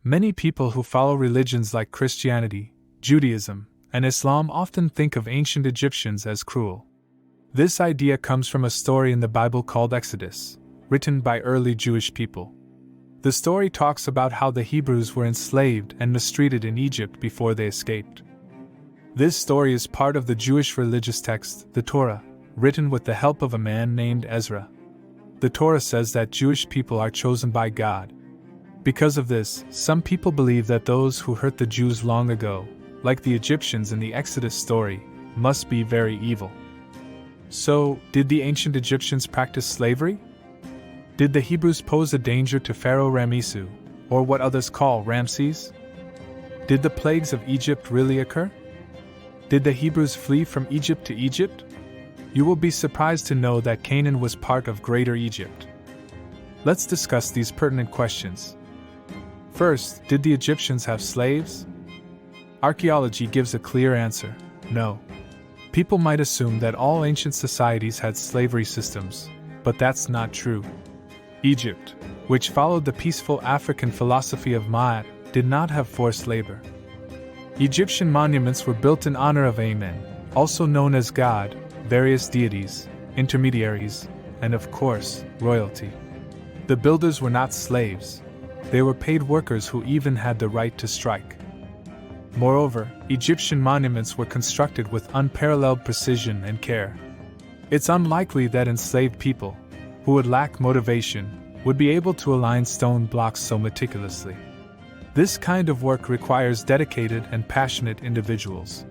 Many people who follow religions like Christianity, Judaism, and Islam often think of ancient Egyptians as cruel. This idea comes from a story in the Bible called Exodus, written by early Jewish people. The story talks about how the Hebrews were enslaved and mistreated in Egypt before they escaped. This story is part of the Jewish religious text, the Torah, written with the help of a man named Ezra. The Torah says that Jewish people are chosen by God. Because of this, some people believe that those who hurt the Jews long ago, like the Egyptians in the Exodus story, must be very evil. So, did the ancient Egyptians practice slavery? Did the Hebrews pose a danger to Pharaoh Ramesses, or what others call Ramses? Did the plagues of Egypt really occur? Did the Hebrews flee from Egypt to Egypt? You will be surprised to know that Canaan was part of Greater Egypt. Let's discuss these pertinent questions. First, did the Egyptians have slaves? Archaeology gives a clear answer: no. People might assume that all ancient societies had slavery systems, but that's not true. Egypt, which followed the peaceful African philosophy of Ma'at, did not have forced labor. Egyptian monuments were built in honor of Amen, also known as God, various deities, intermediaries, and of course, royalty. The builders were not slaves. They were paid workers who even had the right to strike. Moreover, Egyptian monuments were constructed with unparalleled precision and care. It's unlikely that enslaved people, who would lack motivation, would be able to align stone blocks so meticulously. This kind of work requires dedicated and passionate individuals.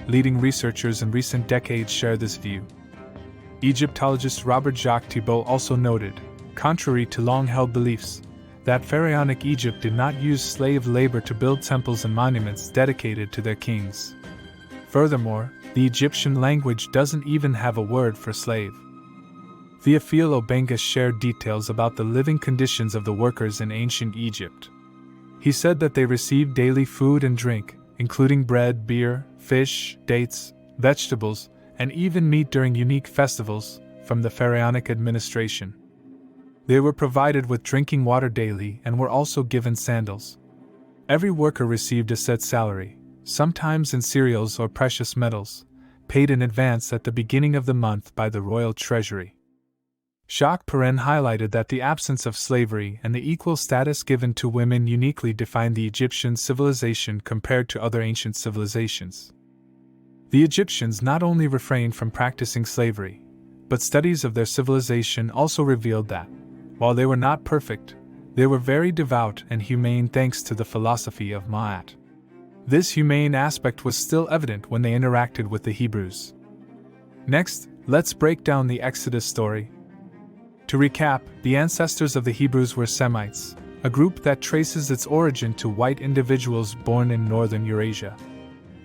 Leading researchers in recent decades share this view. Egyptologist Robert Jacques Thibault also noted, contrary to long-held beliefs, that pharaonic Egypt did not use slave labor to build temples and monuments dedicated to their kings. Furthermore, the Egyptian language doesn't even have a word for slave. Theophile Obenga shared details about the living conditions of the workers in ancient Egypt. He said that they received daily food and drink, including bread, beer, fish, dates, vegetables, and even meat during unique festivals, from the pharaonic administration. They were provided with drinking water daily and were also given sandals. Every worker received a set salary, sometimes in cereals or precious metals, paid in advance at the beginning of the month by the royal treasury. Jacques Perrin highlighted that the absence of slavery and the equal status given to women uniquely defined the Egyptian civilization compared to other ancient civilizations. The Egyptians not only refrained from practicing slavery, but studies of their civilization also revealed that, while they were not perfect, they were very devout and humane thanks to the philosophy of Ma'at. This humane aspect was still evident when they interacted with the Hebrews. Next, let's break down the Exodus story. To recap, the ancestors of the Hebrews were Semites, a group that traces its origin to white individuals born in northern Eurasia.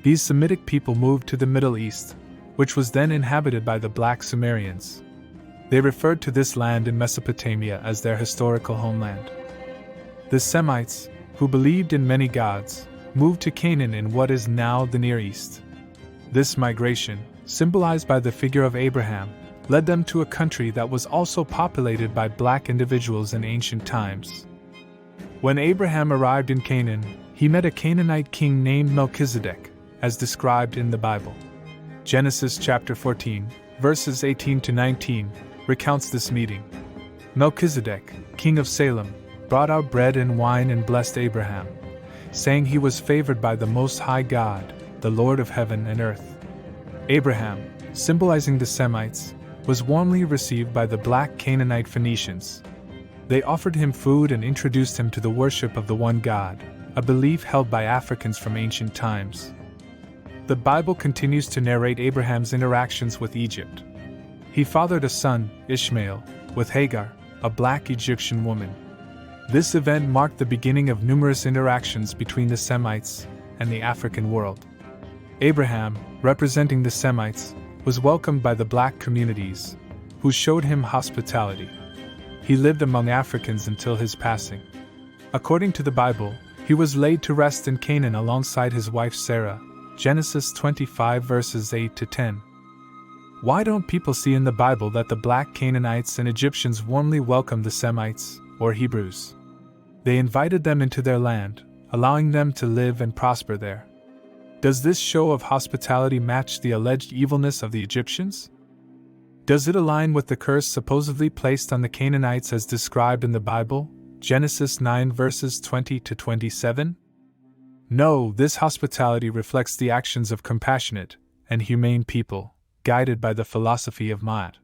These Semitic people moved to the Middle East, which was then inhabited by the Black Sumerians. They referred to this land in Mesopotamia as their historical homeland. The Semites, who believed in many gods, moved to Canaan in what is now the Near East. This migration, symbolized by the figure of Abraham, led them to a country that was also populated by black individuals in ancient times. When Abraham arrived in Canaan, he met a Canaanite king named Melchizedek, as described in the Bible. Genesis chapter 14, verses 18 to 19, recounts this meeting. Melchizedek, king of Salem, brought out bread and wine and blessed Abraham, saying he was favored by the Most High God, the Lord of heaven and earth. Abraham, symbolizing the Semites, was warmly received by the black Canaanite Phoenicians. They offered him food and introduced him to the worship of the one God, a belief held by Africans from ancient times. The Bible continues to narrate Abraham's interactions with Egypt. He fathered a son, Ishmael, with Hagar, a black Egyptian woman. This event marked the beginning of numerous interactions between the Semites and the African world. Abraham, representing the Semites, was welcomed by the black communities, who showed him hospitality. He lived among Africans until his passing. According to the Bible, he was laid to rest in Canaan alongside his wife Sarah, Genesis 25 verses 8 to 10. Why don't people see in the Bible that the black Canaanites and Egyptians warmly welcomed the Semites, or Hebrews? They invited them into their land, allowing them to live and prosper there. Does this show of hospitality match the alleged evilness of the Egyptians? Does it align with the curse supposedly placed on the Canaanites as described in the Bible, Genesis 9 verses 20 to 27? No, this hospitality reflects the actions of compassionate and humane people, guided by the philosophy of Ma'at.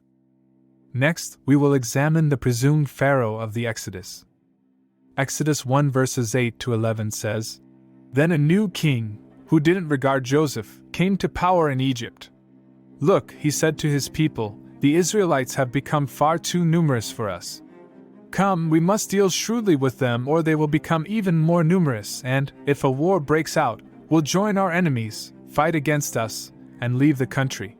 Next, we will examine the presumed Pharaoh of the Exodus. Exodus 1 verses 8 to 11 says, "Then a new king, who didn't regard Joseph, came to power in Egypt. Look, he said to his people, the Israelites have become far too numerous for us. Come, we must deal shrewdly with them or they will become even more numerous and, if a war breaks out, will join our enemies, fight against us, and leave the country."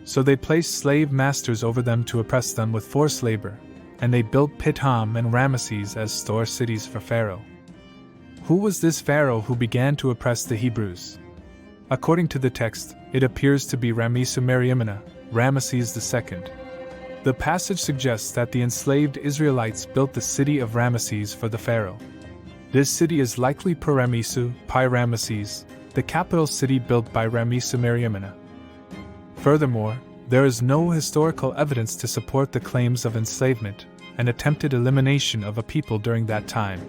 So they placed slave masters over them to oppress them with forced labor, and they built Pithom and Ramesses as store cities for Pharaoh. Who was this Pharaoh who began to oppress the Hebrews? According to the text, it appears to be Ramessu-Merimna, Ramesses II. The passage suggests that the enslaved Israelites built the city of Ramesses for the Pharaoh. This city is likely Pi-Ramessu, Pi-Ramesses, the capital city built by Ramessu-Merimna. Furthermore, there is no historical evidence to support the claims of enslavement and attempted elimination of a people during that time.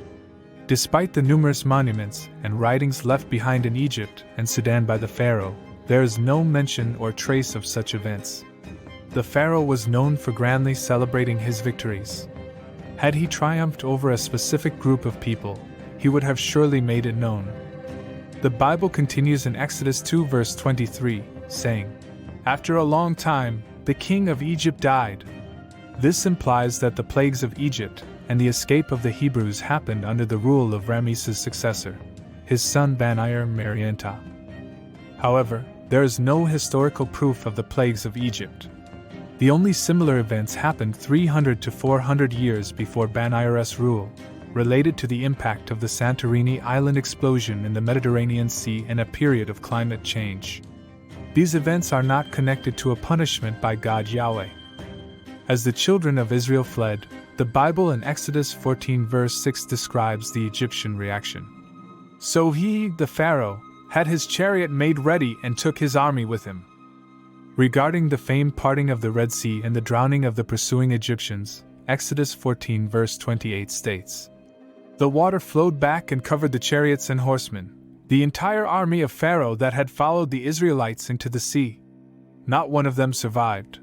Despite the numerous monuments and writings left behind in Egypt and Sudan by the Pharaoh, there is no mention or trace of such events. The Pharaoh was known for grandly celebrating his victories. Had he triumphed over a specific group of people, he would have surely made it known. The Bible continues in Exodus 2 verse 23, saying, "After a long time, the king of Egypt died." This implies that the plagues of Egypt and the escape of the Hebrews happened under the rule of Ramesses' successor, his son Bani-Merienta. However, there is no historical proof of the plagues of Egypt. The only similar events happened 300 to 400 years before Bani-Merienta's rule, related to the impact of the Santorini Island explosion in the Mediterranean Sea and a period of climate change. These events are not connected to a punishment by God Yahweh. As the children of Israel fled, the Bible in Exodus 14 verse 6 describes the Egyptian reaction. "So he, the Pharaoh, had his chariot made ready and took his army with him." Regarding the famed parting of the Red Sea and the drowning of the pursuing Egyptians, Exodus 14 verse 28 states, "The water flowed back and covered the chariots and horsemen, the entire army of Pharaoh that had followed the Israelites into the sea. Not one of them survived."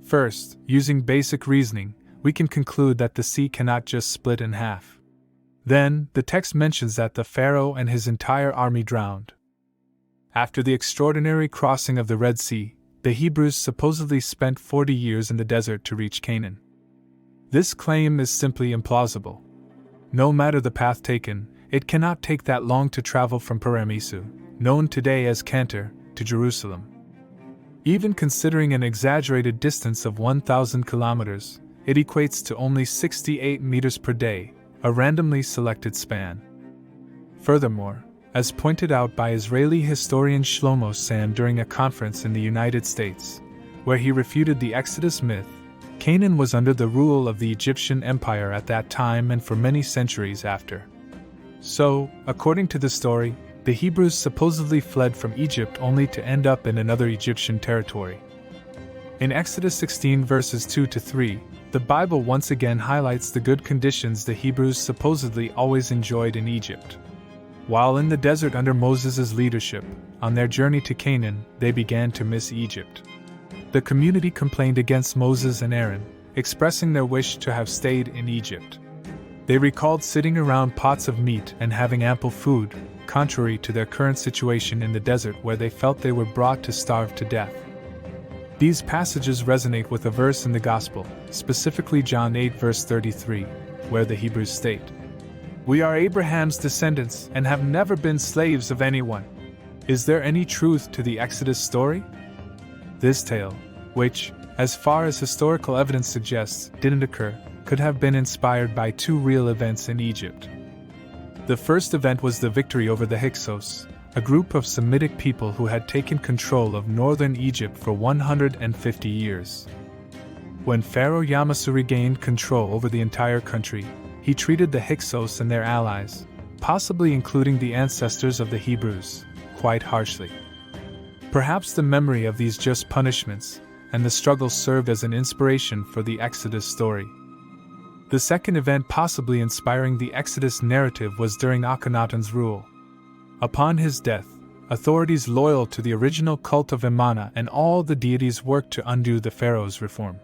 First, using basic reasoning, we can conclude that the sea cannot just split in half. Then, the text mentions that the Pharaoh and his entire army drowned. After the extraordinary crossing of the Red Sea, the Hebrews supposedly spent 40 years in the desert to reach Canaan. This claim is simply implausible. No matter the path taken, it cannot take that long to travel from Pi-Ramessu, known today as Cantor, to Jerusalem. Even considering an exaggerated distance of 1,000 kilometers, it equates to only 68 meters per day, a randomly selected span. Furthermore, as pointed out by Israeli historian Shlomo Sand during a conference in the United States, where he refuted the Exodus myth, Canaan was under the rule of the Egyptian Empire at that time and for many centuries after. So, according to the story, the Hebrews supposedly fled from Egypt only to end up in another Egyptian territory. In Exodus 16 verses 2 to 3, the Bible once again highlights the good conditions the Hebrews supposedly always enjoyed in Egypt. While in the desert under Moses' leadership, on their journey to Canaan, they began to miss Egypt. The community complained against Moses and Aaron, expressing their wish to have stayed in Egypt. They recalled sitting around pots of meat and having ample food, contrary to their current situation in the desert where they felt they were brought to starve to death. These passages resonate with a verse in the Gospel, specifically John 8 verse 33, where the Hebrews state, "We are Abraham's descendants and have never been slaves of anyone." Is there any truth to the Exodus story? This tale, which, as far as historical evidence suggests, didn't occur, could have been inspired by two real events in Egypt. The first event was the victory over the Hyksos, a group of Semitic people who had taken control of northern Egypt for 150 years. When Pharaoh Yamassu regained control over the entire country, he treated the Hyksos and their allies, possibly including the ancestors of the Hebrews, quite harshly. Perhaps the memory of these just punishments and the struggle served as an inspiration for the Exodus story. The second event possibly inspiring the Exodus narrative was during Akhenaten's rule. Upon his death, authorities loyal to the original cult of Imana and all the deities worked to undo the Pharaoh's reform.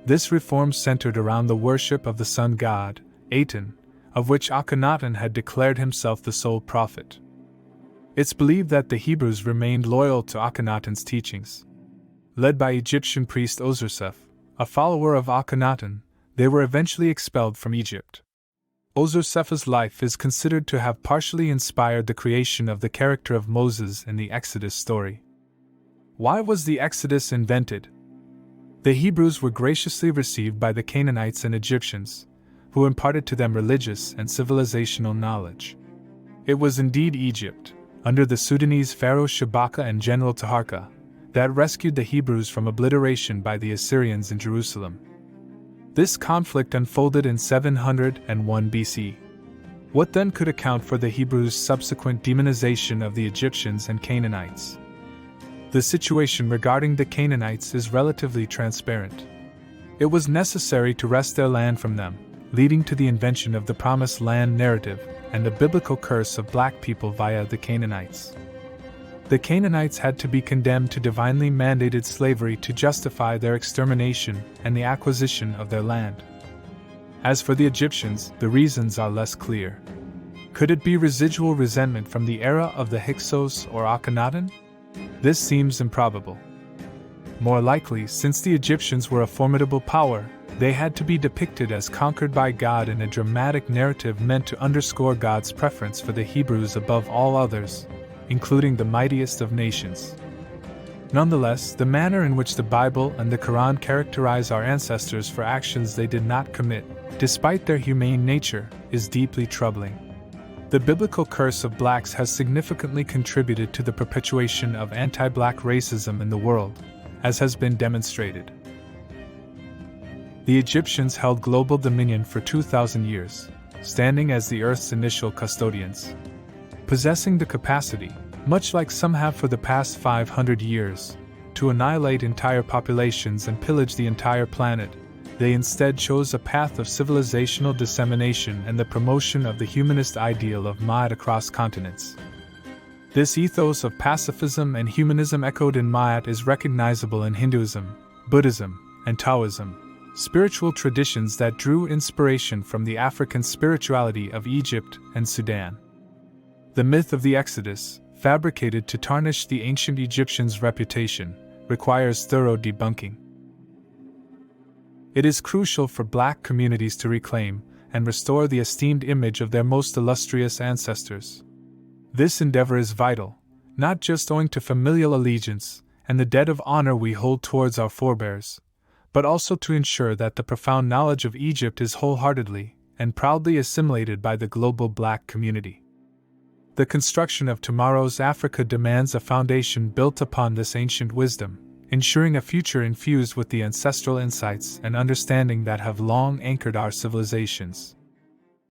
This reform centered around the worship of the sun god, Aten, of which Akhenaten had declared himself the sole prophet. It's believed that the Hebrews remained loyal to Akhenaten's teachings. Led by Egyptian priest Osursef, a follower of Akhenaten, they were eventually expelled from Egypt. Osursef's life is considered to have partially inspired the creation of the character of Moses in the Exodus story. Why was the Exodus invented? The Hebrews were graciously received by the Canaanites and Egyptians, who imparted to them religious and civilizational knowledge. It was indeed Egypt, under the Sudanese Pharaoh Shabaka and General Taharka, that rescued the Hebrews from obliteration by the Assyrians in Jerusalem. This conflict unfolded in 701 BC. What then could account for the Hebrews' subsequent demonization of the Egyptians and Canaanites? The situation regarding the Canaanites is relatively transparent. It was necessary to wrest their land from them, leading to the invention of the Promised Land narrative and the biblical curse of black people via the Canaanites. The Canaanites had to be condemned to divinely mandated slavery to justify their extermination and the acquisition of their land. As for the Egyptians, the reasons are less clear. Could it be residual resentment from the era of the Hyksos or Akhenaten? This seems improbable. More likely, since the Egyptians were a formidable power, they had to be depicted as conquered by God in a dramatic narrative meant to underscore God's preference for the Hebrews above all others, including the mightiest of nations. Nonetheless, the manner in which the Bible and the Quran characterize our ancestors for actions they did not commit, despite their humane nature, is deeply troubling. The biblical curse of blacks has significantly contributed to the perpetuation of anti-black racism in the world, as has been demonstrated. The Egyptians held global dominion for 2,000 years, standing as the Earth's initial custodians. Possessing the capacity, much like some have for the past 500 years, to annihilate entire populations and pillage the entire planet, they instead chose a path of civilizational dissemination and the promotion of the humanist ideal of Ma'at across continents. This ethos of pacifism and humanism echoed in Ma'at is recognizable in Hinduism, Buddhism, and Taoism, spiritual traditions that drew inspiration from the African spirituality of Egypt and Sudan. The myth of the Exodus, fabricated to tarnish the ancient Egyptians' reputation, requires thorough debunking. It is crucial for black communities to reclaim and restore the esteemed image of their most illustrious ancestors. This endeavor is vital, not just owing to familial allegiance and the debt of honor we hold towards our forebears, but also to ensure that the profound knowledge of Egypt is wholeheartedly and proudly assimilated by the global black community. The construction of tomorrow's Africa demands a foundation built upon this ancient wisdom, ensuring a future infused with the ancestral insights and understanding that have long anchored our civilizations.